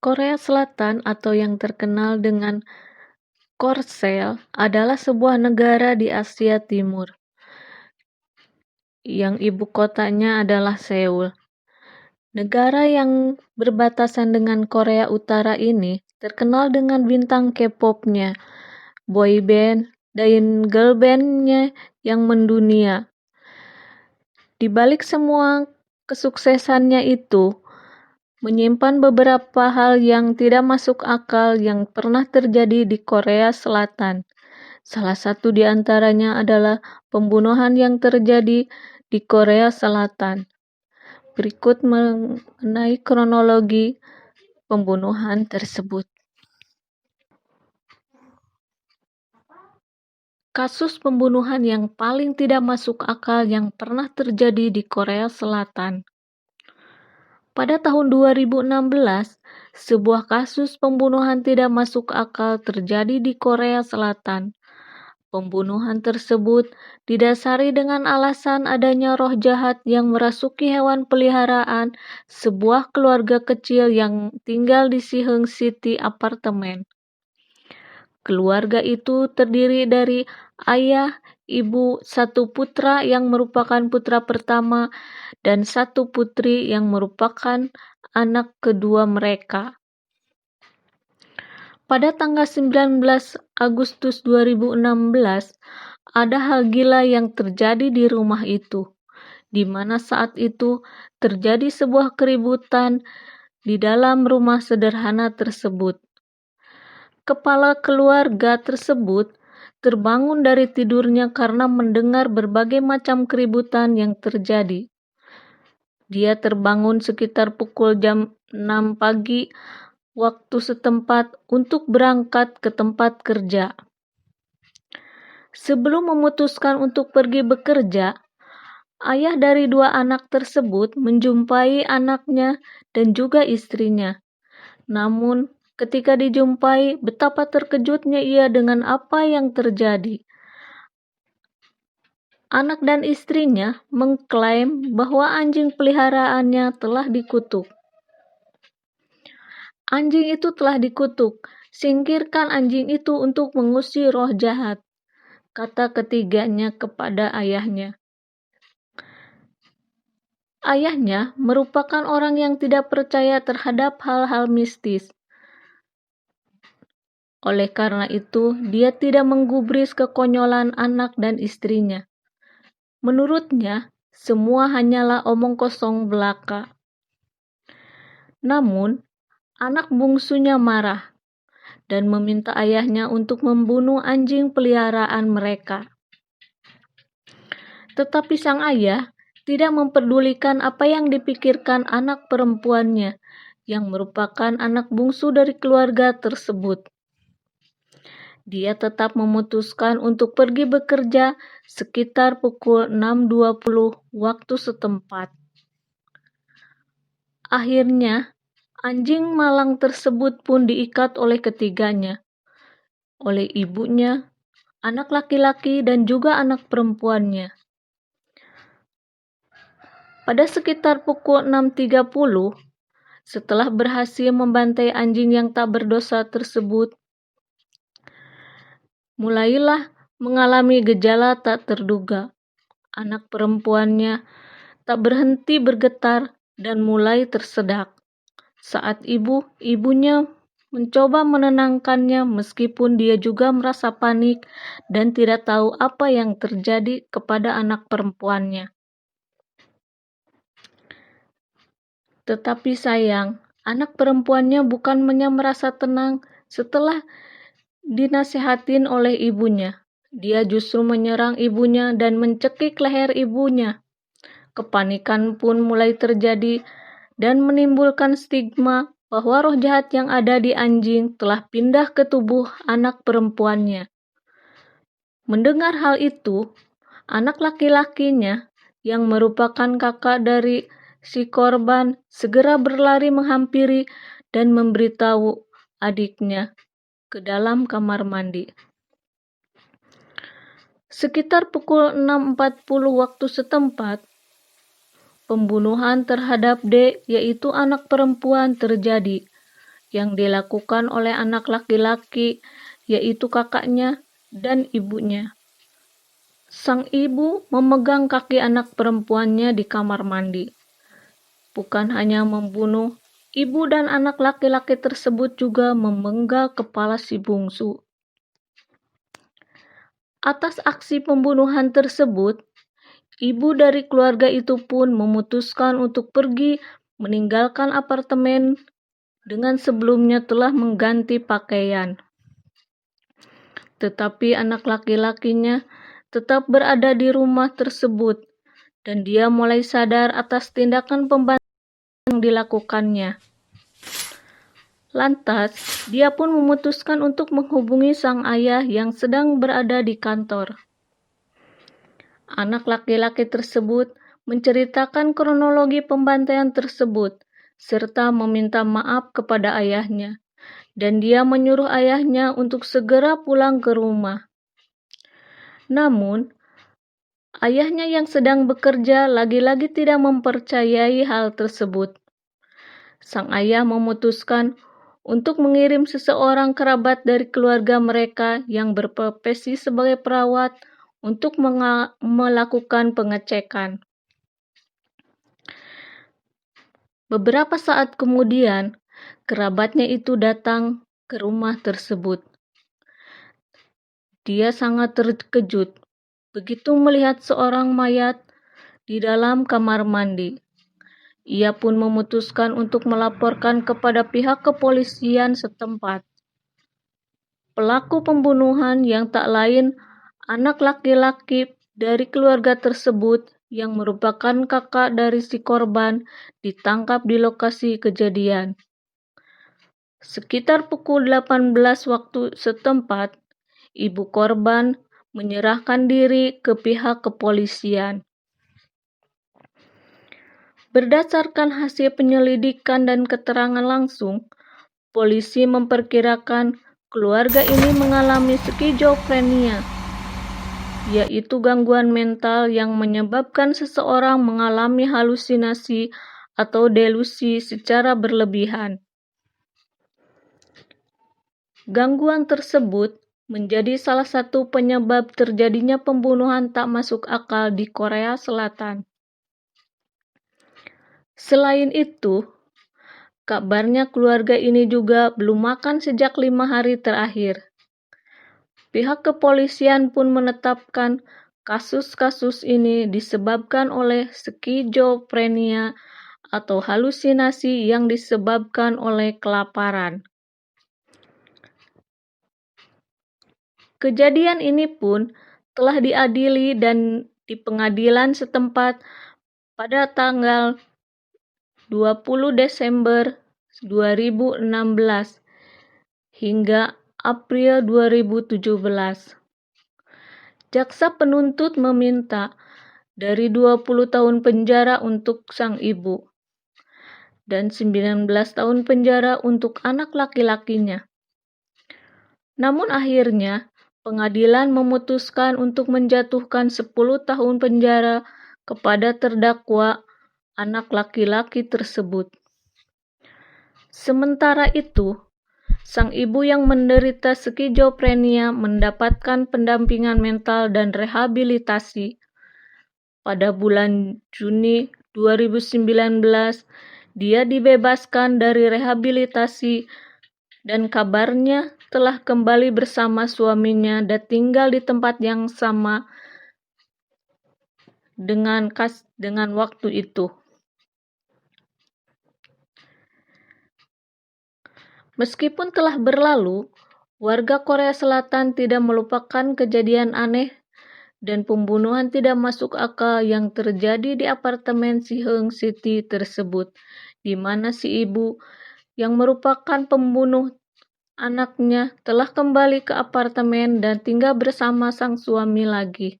Korea Selatan atau yang terkenal dengan Korsel adalah sebuah negara di Asia Timur yang ibu kotanya adalah Seoul. Negara yang berbatasan dengan Korea Utara ini terkenal dengan bintang K-pop-nya, boyband, dan girl band-nya yang mendunia. Di balik semua kesuksesannya itu, menyimpan beberapa hal yang tidak masuk akal yang pernah terjadi di Korea Selatan. Salah satu di antaranya adalah pembunuhan yang terjadi di Korea Selatan. Berikut mengenai kronologi pembunuhan tersebut. Kasus pembunuhan yang paling tidak masuk akal yang pernah terjadi di Korea Selatan. Pada tahun 2016, sebuah kasus pembunuhan tidak masuk akal terjadi di Korea Selatan. Pembunuhan tersebut didasari dengan alasan adanya roh jahat yang merasuki hewan peliharaan sebuah keluarga kecil yang tinggal di Siheung City apartemen. Keluarga itu terdiri dari ayah, ibu, satu putra yang merupakan putra pertama, dan satu putri yang merupakan anak kedua mereka. Pada tanggal 19 Agustus 2016, ada hal gila yang terjadi di rumah itu, di mana saat itu terjadi sebuah keributan di dalam rumah sederhana tersebut. Kepala keluarga tersebut terbangun dari tidurnya karena mendengar berbagai macam keributan yang terjadi. Dia terbangun sekitar pukul jam 6 pagi waktu setempat untuk berangkat ke tempat kerja. Sebelum memutuskan untuk pergi bekerja, ayah dari dua anak tersebut menjumpai anaknya dan juga istrinya. Namun, ketika dijumpai, betapa terkejutnya ia dengan apa yang terjadi. Anak dan istrinya mengklaim bahwa anjing peliharaannya telah dikutuk. Anjing itu telah dikutuk. Singkirkan anjing itu untuk mengusir roh jahat, kata ketiganya kepada ayahnya. Ayahnya merupakan orang yang tidak percaya terhadap hal-hal mistis. Oleh karena itu, dia tidak menggubris kekonyolan anak dan istrinya. Menurutnya, semua hanyalah omong kosong belaka. Namun, anak bungsunya marah dan meminta ayahnya untuk membunuh anjing peliharaan mereka. Tetapi sang ayah tidak memperdulikan apa yang dipikirkan anak perempuannya, yang merupakan anak bungsu dari keluarga tersebut. Dia tetap memutuskan untuk pergi bekerja sekitar pukul 6.20 waktu setempat. Akhirnya, anjing malang tersebut pun diikat oleh ketiganya, oleh ibunya, anak laki-laki, dan juga anak perempuannya. Pada sekitar pukul 6.30, setelah berhasil membantai anjing yang tak berdosa tersebut, mulailah mengalami gejala tak terduga. Anak perempuannya tak berhenti bergetar dan mulai tersedak. Saat ibunya mencoba menenangkannya meskipun dia juga merasa panik dan tidak tahu apa yang terjadi kepada anak perempuannya. Tetapi sayang, anak perempuannya bukannya merasa tenang setelah dinasihatin oleh ibunya. Dia justru menyerang ibunya dan mencekik leher ibunya. Kepanikan pun mulai terjadi dan menimbulkan stigma bahwa roh jahat yang ada di anjing telah pindah ke tubuh anak perempuannya. Mendengar hal itu, anak laki-lakinya yang merupakan kakak dari si korban segera berlari menghampiri dan memberitahu adiknya ke dalam kamar mandi. Sekitar pukul 6.40 waktu setempat, pembunuhan terhadap D, yaitu anak perempuan, terjadi. yang dilakukan oleh anak laki-laki, yaitu kakaknya dan ibunya. Sang ibu memegang kaki anak perempuannya di kamar mandi. Bukan hanya membunuh, ibu dan anak laki-laki tersebut juga memenggal kepala si bungsu. Atas aksi pembunuhan tersebut, ibu dari keluarga itu pun memutuskan untuk pergi meninggalkan apartemen dengan sebelumnya telah mengganti pakaian. Tetapi anak laki-lakinya tetap berada di rumah tersebut dan dia mulai sadar atas tindakan pembantu yang dilakukannya. Lantas, dia pun memutuskan untuk menghubungi sang ayah yang sedang berada di kantor. Anak laki-laki tersebut menceritakan kronologi pembantaian tersebut, serta meminta maaf kepada ayahnya, dan dia menyuruh ayahnya untuk segera pulang ke rumah. Namun, ayahnya yang sedang bekerja lagi-lagi tidak mempercayai hal tersebut. Sang ayah memutuskan untuk mengirim seseorang kerabat dari keluarga mereka yang berprofesi sebagai perawat untuk melakukan pengecekan. Beberapa saat kemudian, kerabatnya itu datang ke rumah tersebut. Dia sangat terkejut begitu melihat seorang mayat di dalam kamar mandi. Ia pun memutuskan untuk melaporkan kepada pihak kepolisian setempat. Pelaku pembunuhan yang tak lain anak laki-laki dari keluarga tersebut yang merupakan kakak dari si korban ditangkap di lokasi kejadian. Sekitar pukul 18 waktu setempat, ibu korban menyerahkan diri ke pihak kepolisian. Berdasarkan hasil penyelidikan dan keterangan langsung, polisi memperkirakan keluarga ini mengalami skizofrenia, yaitu gangguan mental yang menyebabkan seseorang mengalami halusinasi atau delusi secara berlebihan. Gangguan tersebut menjadi salah satu penyebab terjadinya pembunuhan tak masuk akal di Korea Selatan. Selain itu, kabarnya keluarga ini juga belum makan sejak 5 hari terakhir. Pihak kepolisian pun menetapkan kasus-kasus ini disebabkan oleh skizofrenia atau halusinasi yang disebabkan oleh kelaparan. Kejadian ini pun telah diadili dan di pengadilan setempat pada tanggal 20 Desember 2016 hingga April 2017. Jaksa penuntut meminta dari 20 tahun penjara untuk sang ibu dan 19 tahun penjara untuk anak laki-lakinya. Namun akhirnya pengadilan memutuskan untuk menjatuhkan 10 tahun penjara kepada terdakwa anak laki-laki tersebut. Sementara itu, sang ibu yang menderita skizofrenia mendapatkan pendampingan mental dan rehabilitasi. Pada bulan Juni 2019, dia dibebaskan dari rehabilitasi dan kabarnya telah kembali bersama suaminya dan tinggal di tempat yang sama dengan waktu itu. Meskipun telah berlalu, warga Korea Selatan tidak melupakan kejadian aneh dan pembunuhan tidak masuk akal yang terjadi di apartemen Siheung City tersebut, di mana si ibu yang merupakan pembunuh anaknya telah kembali ke apartemen dan tinggal bersama sang suami lagi.